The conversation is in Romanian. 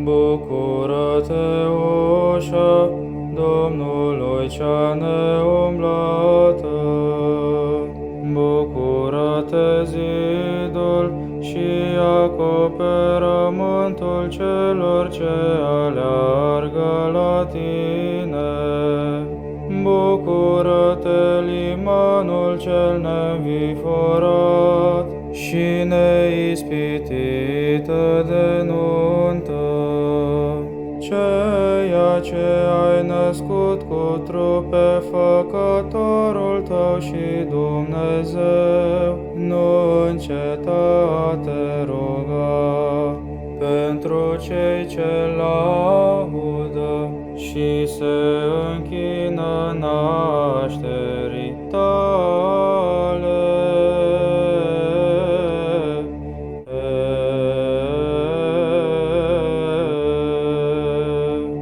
Bucură-te, ușă Domnului cea neumblată! Bucură-te, zidul și acoperământul celor ce aleargă la tine! Bucură-te, limanul cel neînviforat și neispitită de nuntă, ceea ce ai născut cu trup pe Făcătorul tău și Dumnezeu, nu înceta te ruga pentru cei ce laudă și se